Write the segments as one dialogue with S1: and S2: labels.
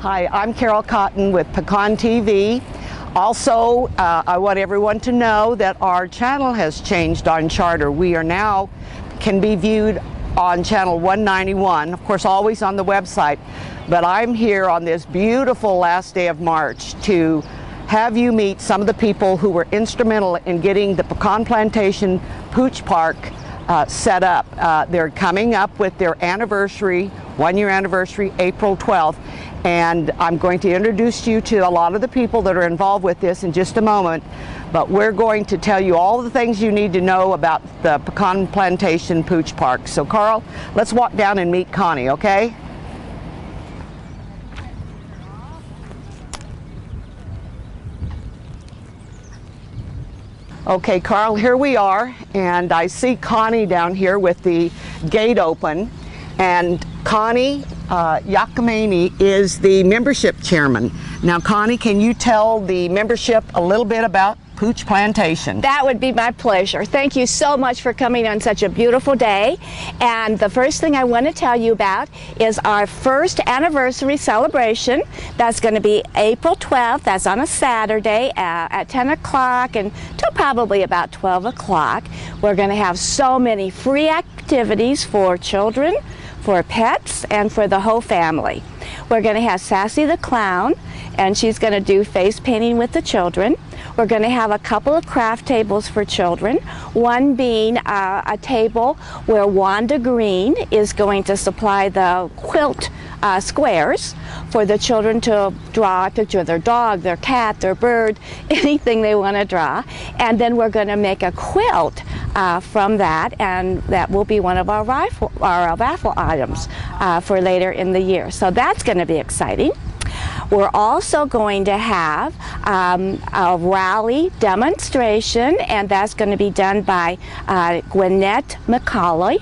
S1: Hi, I'm Carol Cotton with Pecan TV. Also, I want everyone to know that our channel has changed on Charter. We are now can be viewed on channel 191, of course always on the website, but I'm here on this beautiful last day of March to have you meet some of the people who were instrumental in getting the Pecan Plantation Pooch Park set up. They're coming up with their anniversary, 1-year anniversary, April 12th, and I'm going to introduce you to a lot of the people that are involved with this in just a moment, but we're going to tell you all the things you need to know about the Pecan Plantation Pooch Park. So Carl, let's walk down and meet Connie, okay? Okay, Carl, here we are, and I see Connie down here with the gate open, and Connie Yakamani is the membership chairman. Now, Connie, can you tell the membership a little bit about Pooch Plantation?
S2: That would be my pleasure. Thank you so much for coming on such a beautiful day. And the first thing I want to tell you about is our first anniversary celebration. That's going to be April 12th. That's on a Saturday at 10 o'clock until probably about 12 o'clock. We're going to have so many free activities for children, for pets, and for the whole family. We're going to have Sassy the Clown, and she's going to do face painting with the children. We're going to have a couple of craft tables for children, one being a table where Wanda Green is going to supply the quilt squares for the children to draw a picture of their dog, their cat, their bird, anything they want to draw. And then we're going to make a quilt from that, and that will be one of our raffle items for later in the year. So that's going to be exciting. We're also going to have a rally demonstration, and that's going to be done by Gwinnett McCauley.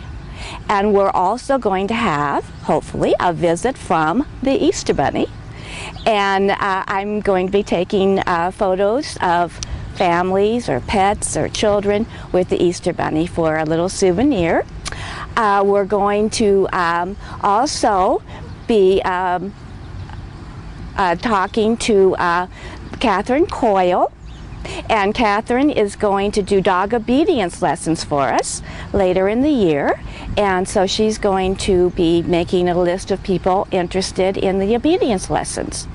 S2: And we're also going to have, hopefully, a visit from the Easter Bunny. And I'm going to be taking photos of families or pets or children with the Easter Bunny for a little souvenir. We're going to also be talking to Catherine Coyle, and Catherine is going to do dog obedience lessons for us later in the year, and so she's going to be making a list of people interested in the obedience lessons.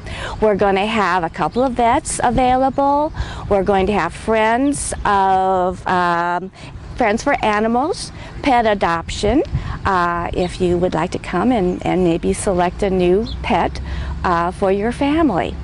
S2: We're going to have a couple of vets available. We're going to have friends of Friends for Animals, pet adoption, if you would like to come and maybe select a new pet for your family.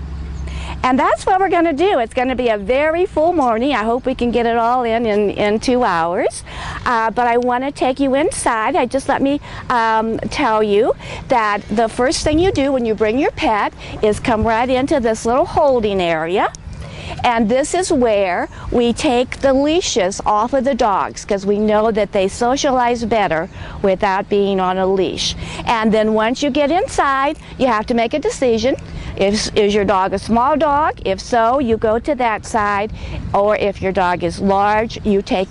S2: And that's what we're going to do. It's going to be a very full morning. I hope we can get it all in 2 hours. But I want to take you inside. Just let me tell you that the first thing you do when you bring your pet is come right into this little holding area. And this is where we take the leashes off of the dogs, because we know that they socialize better without being on a leash. And then once you get inside, you have to make a decision. Is your dog a small dog? If so, you go to that side. Or if your dog is large, you take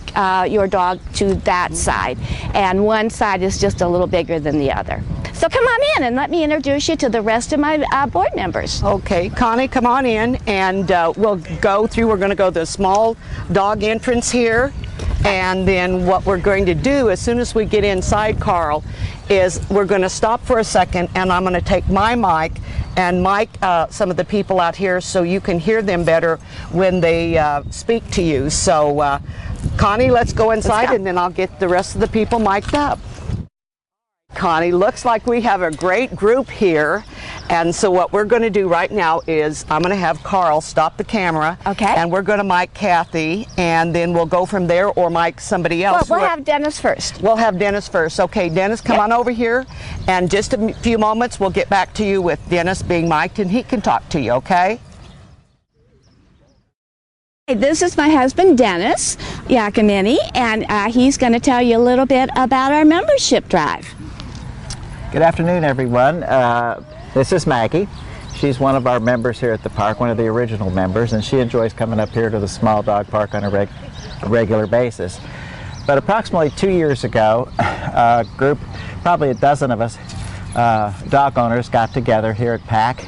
S2: your dog to that side. And one side is just a little bigger than the other. So come on in and let me introduce you to the rest of my board members.
S1: Okay, Connie, come on in, and we'll go through. We're going to go to the small dog entrance here, and then what we're going to do as soon as we get inside, Carl, is we're going to stop for a second, and I'm going to take my mic and mic some of the people out here so you can hear them better when they speak to you. So Connie, let's go inside, and then I'll get the rest of the people mic'd up. Connie, looks like we have a great group here, and so what we're going to do right now is I'm going to have Carl stop the camera,
S2: okay,
S1: and we're going to mic Kathy, and then we'll go from there, or mic somebody else.
S2: Well, we'll have Dennis first.
S1: We'll have Dennis first. Okay, Dennis, come on over here, and just a few moments we'll get back to you with Dennis being mic'd, and he can talk to you, okay?
S2: This is my husband, Dennis Yakamani, and he's going to tell you a little bit about our membership drive.
S3: Good afternoon, everyone. This is Maggie. She's one of our members here at the park, one of the original members, and she enjoys coming up here to the small dog park on a regular basis. But approximately 2 years ago, a group, probably a dozen of us, dog owners got together here at PAC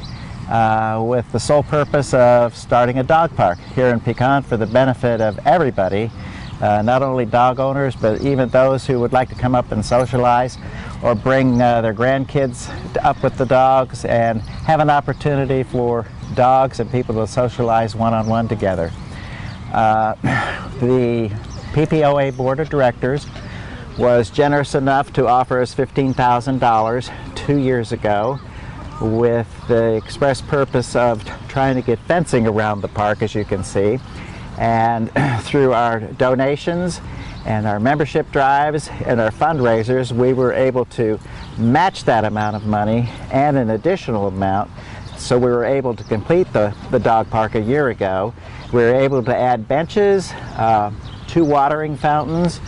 S3: with the sole purpose of starting a dog park here in Pecan for the benefit of everybody, not only dog owners, but even those who would like to come up and socialize or bring their grandkids up with the dogs and have an opportunity for dogs and people to socialize one-on-one together. The PPOA Board of Directors was generous enough to offer us $15,000 2 years ago with the express purpose of trying to get fencing around the park, as you can see. And through our donations and our membership drives and our fundraisers, we were able to match that amount of money and an additional amount. So we were able to complete the dog park a year ago. We were able to add benches, 2 watering fountains.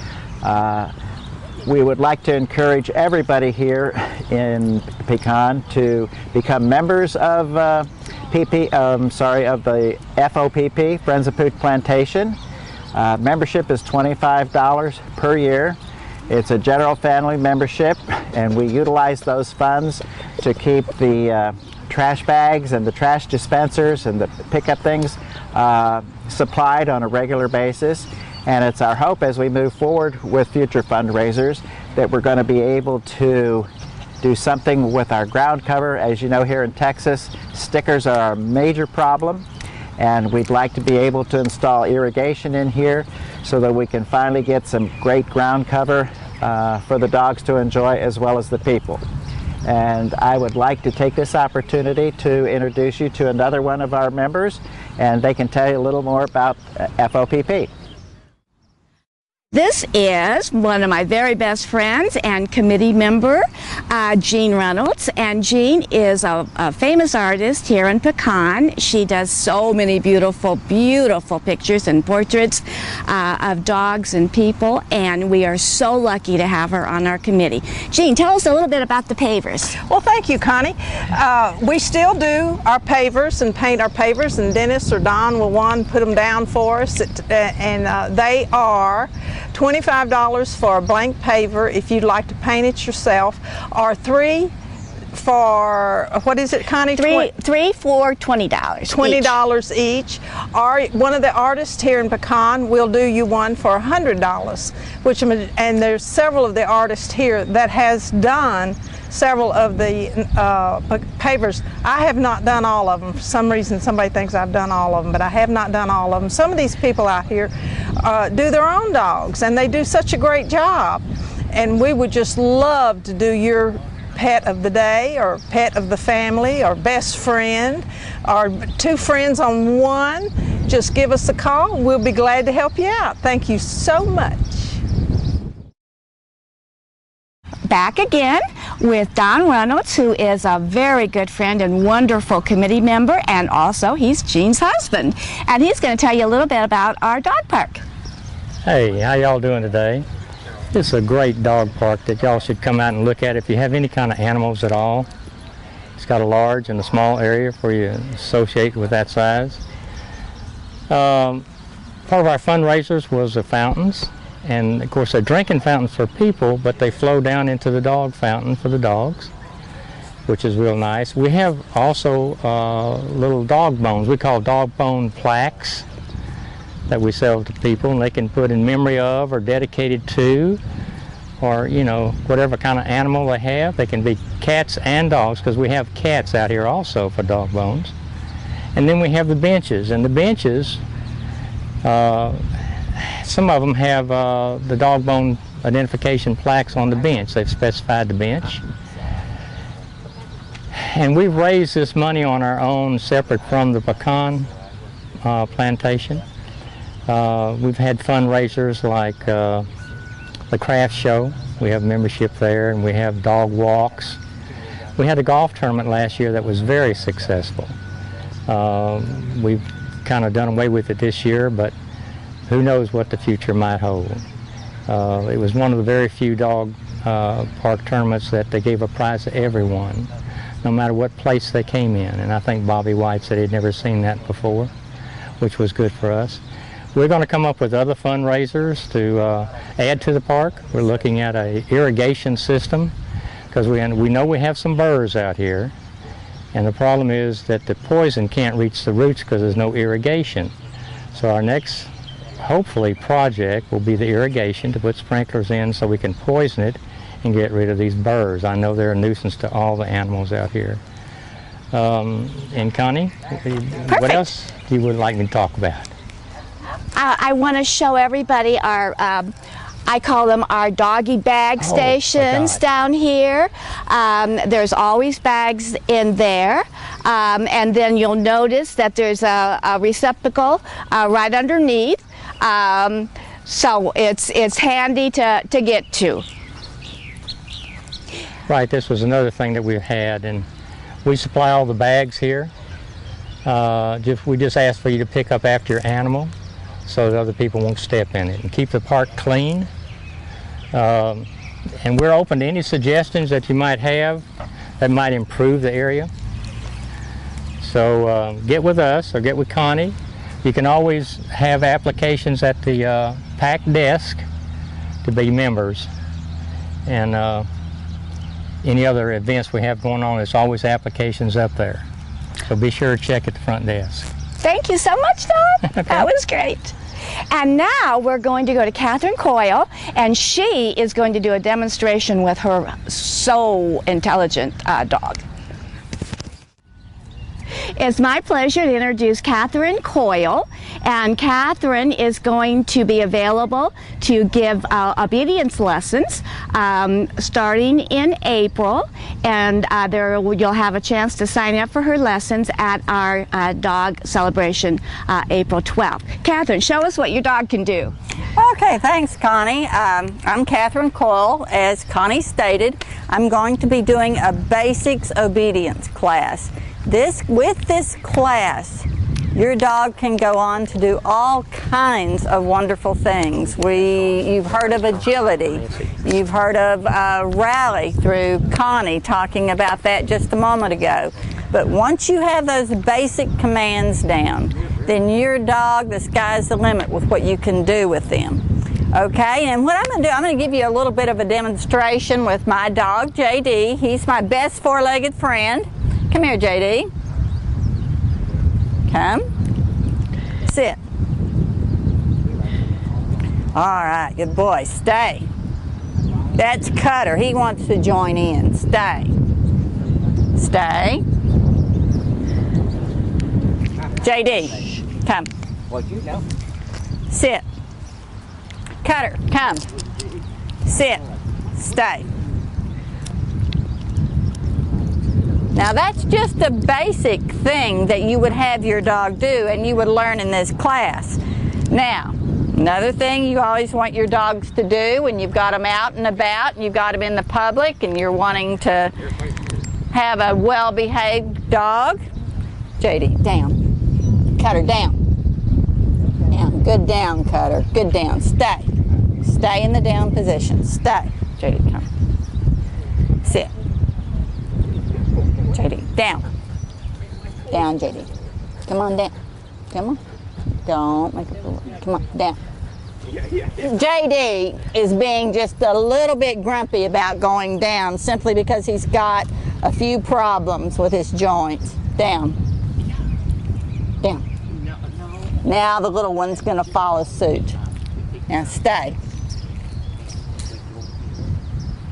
S3: We would like to encourage everybody here in Pecan to become members of of the FOPP, Friends of Pooch Plantation. Membership is $25 per year. It's a general family membership, and we utilize those funds to keep the trash bags and the trash dispensers and the pickup things supplied on a regular basis. And it's our hope as we move forward with future fundraisers that we're going to be able to do something with our ground cover. As you know, here in Texas, stickers are a major problem, and we'd like to be able to install irrigation in here so that we can finally get some great ground cover for the dogs to enjoy as well as the people. And I would like to take this opportunity to introduce you to another one of our members, and they can tell you a little more about FOPP.
S2: This is one of my very best friends and committee member, Jean Reynolds. And Jean is a famous artist here in Pecan. She does so many beautiful, beautiful pictures and portraits of dogs and people. And we are so lucky to have her on our committee. Jean, tell us a little bit about the pavers.
S4: Well, thank you, Connie. We still do our pavers and paint our pavers, and Dennis or Don will put them down for us. They are $25 for a blank paver if you'd like to paint it yourself, or $3 for, what is it, Connie?
S2: Three for $20.
S4: $20 each. Or one of the artists here in Pecan will do you one for $100, and there's several of the artists here that has done several of the pavers. I have not done all of them. For some reason, somebody thinks I've done all of them, but I have not done all of them. Some of these people out here do their own dogs, and they do such a great job. And we would just love to do your pet of the day, or pet of the family, or best friend, or 2 friends on one. Just give us a call. We'll be glad to help you out. Thank you so much.
S2: Back again with Don Reynolds, who is a very good friend and wonderful committee member, and also he's Jean's husband. And he's going to tell you a little bit about our dog park.
S5: Hey, how y'all doing today? This is a great dog park that y'all should come out and look at if you have any kind of animals at all. It's got a large and a small area for you to associate with that size. Part of our fundraisers was the fountains. And of course, they're drinking fountains for people, but they flow down into the dog fountain for the dogs, which is real nice. We have also little dog bones. We call dog bone plaques that we sell to people, and they can put in memory of or dedicated to, or you know, whatever kind of animal they have. They can be cats and dogs, because we have cats out here also for dog bones. And then we have the benches, and the benches, some of them have the dog bone identification plaques on the bench. They've specified the bench. And we've raised this money on our own, separate from the pecan plantation. We've had fundraisers like the craft show. We have membership there, and we have dog walks. We had a golf tournament last year that was very successful. We've kind of done away with it this year, but who knows what the future might hold. It was one of the very few dog park tournaments that they gave a prize to everyone, no matter what place they came in. And I think Bobby White said he'd never seen that before, which was good for us. We're going to come up with other fundraisers to add to the park. We're looking at an irrigation system, because we know we have some burrs out here. And the problem is that the poison can't reach the roots because there's no irrigation. So our next, hopefully, project will be the irrigation, to put sprinklers in so we can poison it and get rid of these burrs. I know they're a nuisance to all the animals out here. And Connie, what else you would like me to talk about?
S2: I want to show everybody our, I call them our doggy bag stations down here. There's always bags in there. And then you'll notice that there's a receptacle right underneath. So it's handy to get to.
S5: Right, this was another thing that we had, and we supply all the bags here. We just ask for you to pick up after your animal so that other people won't step in it, and keep the park clean. And we're open to any suggestions that you might have that might improve the area. So get with us or get with Connie. You can always have applications at the PAC desk to be members. And any other events we have going on, there's always applications up there. So be sure to check at the front desk.
S2: Thank you so much, Don. Okay. That was great. And now we're going to go to Catherine Coyle, and she is going to do a demonstration with her so intelligent dog. It's my pleasure to introduce Catherine Coyle, and Catherine is going to be available to give obedience lessons starting in April, and you'll have a chance to sign up for her lessons at our dog celebration April 12th. Catherine, show us what your dog can do.
S6: Okay, thanks, Connie. I'm Catherine Coyle. As Connie stated, I'm going to be doing a basics obedience class. With this class, your dog can go on to do all kinds of wonderful things. You've heard of agility. You've heard of rally through Connie talking about that just a moment ago. But once you have those basic commands down, then your dog, the sky's the limit with what you can do with them. Okay, and what I'm going to do, I'm going to give you a little bit of a demonstration with my dog, JD. He's my best four-legged friend. Come here, JD. Come. Sit. All right, good boy. Stay. That's Cutter. He wants to join in. Stay. Stay. JD, come.
S3: What you know?
S6: Sit. Cutter, come. Sit. Stay. Now that's just a basic thing that you would have your dog do and you would learn in this class. Now, another thing you always want your dogs to do when you've got them out and about and you've got them in the public and you're wanting to have a well-behaved dog. JD, down. Cutter, down. Down. Good down, Cutter. Good down. Stay. Stay in the down position. Stay. JD, come. Sit. JD, down. Down, JD. Come on, down. Come on. Don't make a fool. Come on, down. JD is being just a little bit grumpy about going down simply because he's got a few problems with his joints. Down. Down. Now the little one's going to follow suit. Now stay.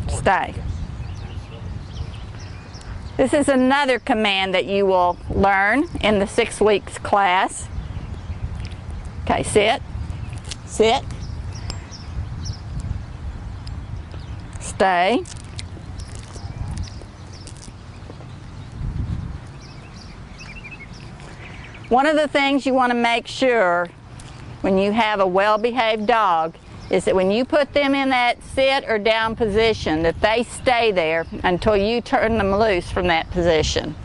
S6: Stay. This is another command that you will learn in the 6 weeks class. Okay, sit. Sit. Stay. One of the things you want to make sure when you have a well-behaved dog is that when you put them in that sit or down position, that they stay there until you turn them loose from that position.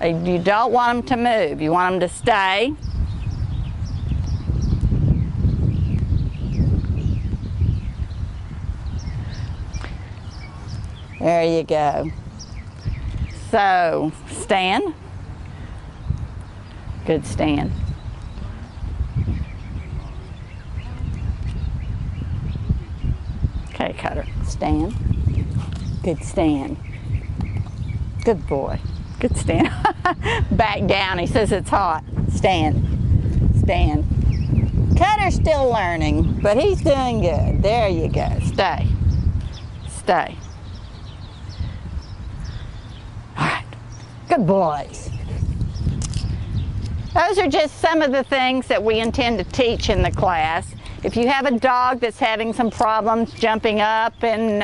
S6: You don't want them to move. You want them to stay. There you go. So, stand. Good stand. Okay, Cutter. Stand. Good stand. Good boy. Good, stand. Back down. He says it's hot. Stand. Stand. Cutter's still learning, but he's doing good. There you go. Stay. Stay. All right. Good boys. Those are just some of the things that we intend to teach in the class. If you have a dog that's having some problems jumping up and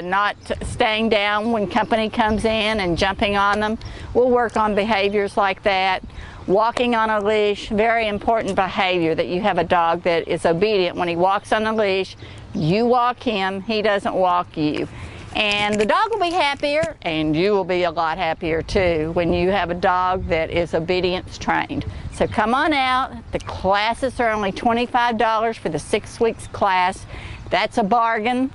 S6: not staying down when company comes in and jumping on them, we'll work on behaviors like that. Walking on a leash, very important behavior, that you have a dog that is obedient. When he walks on a leash, you walk him, he doesn't walk you. And the dog will be happier, and you will be a lot happier too when you have a dog that is obedience trained. So come on out. The classes are only $25 for the 6 weeks class. That's a bargain.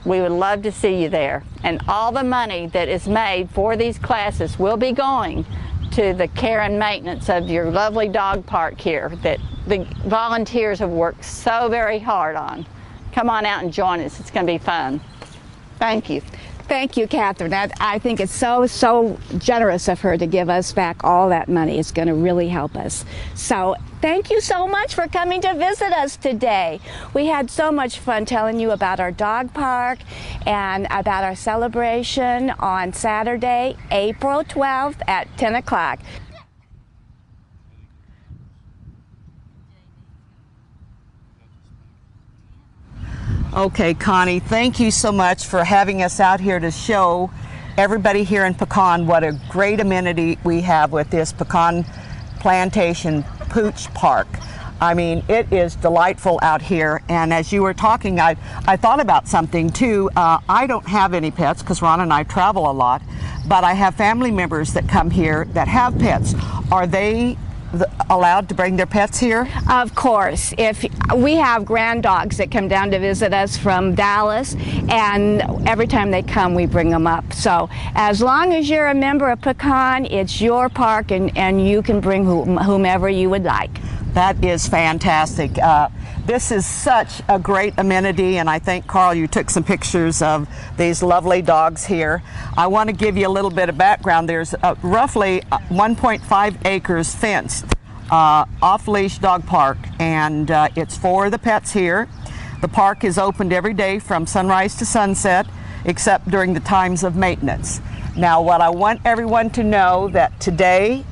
S6: We would love to see you there. And all the money that is made for these classes will be going to the care and maintenance of your lovely dog park here that the volunteers have worked so very hard on. Come on out and join us. It's going to be fun. Thank you.
S2: Thank you, Catherine. I think it's so generous of her to give us back all that money. It's going to really help us. So thank you so much for coming to visit us today. We had so much fun telling you about our dog park and about our celebration on Saturday, April 12th at 10 o'clock.
S1: Okay, Connie, thank you so much for having us out here to show everybody here in Pecan what a great amenity we have with this Pecan Plantation Pooch Park. I mean, it is delightful out here, and as you were talking, I thought about something too. I don't have any pets because Ron and I travel a lot, but I have family members that come here that have pets. Are they allowed to bring their pets here?
S2: Of course. If we have grand dogs that come down to visit us from Dallas, and every time they come we bring them up. So as long as you're a member of Pecan, it's your park, and you can bring whomever you would like.
S1: That is fantastic. This is such a great amenity, and I think, Carl, you took some pictures of these lovely dogs here. I want to give you a little bit of background. There's roughly 1.5 acres fenced off-leash dog park, and it's for the pets here. The park is opened every day from sunrise to sunset, except during the times of maintenance. Now, what I want everyone to know that today,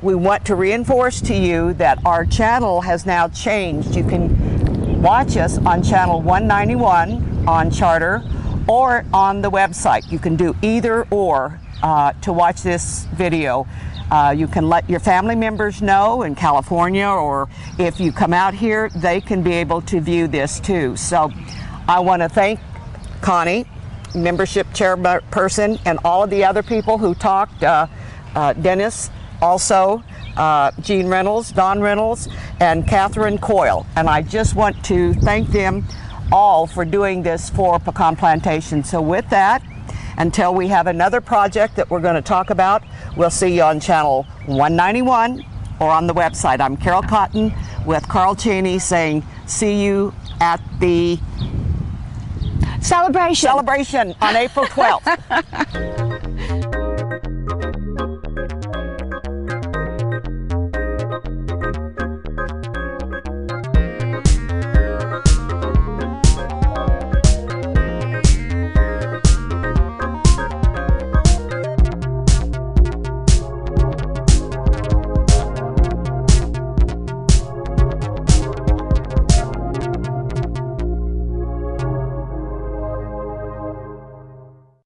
S1: we want to reinforce to you that our channel has now changed. You can watch us on channel 191 on Charter or on the website. You can do either or to watch this video. You can let your family members know in California, or if you come out here, they can be able to view this too. So I want to thank Connie, membership chairperson, and all of the other people who talked, Dennis, also Jean Reynolds, Don Reynolds, and Catherine Coyle. And I just want to thank them all for doing this for Pecan Plantation. So with that, until we have another project that we're going to talk about, we'll see you on channel 191 or on the website. I'm Carol Cotton with Carl Cheney saying see you at the
S2: celebration
S1: on April 12th.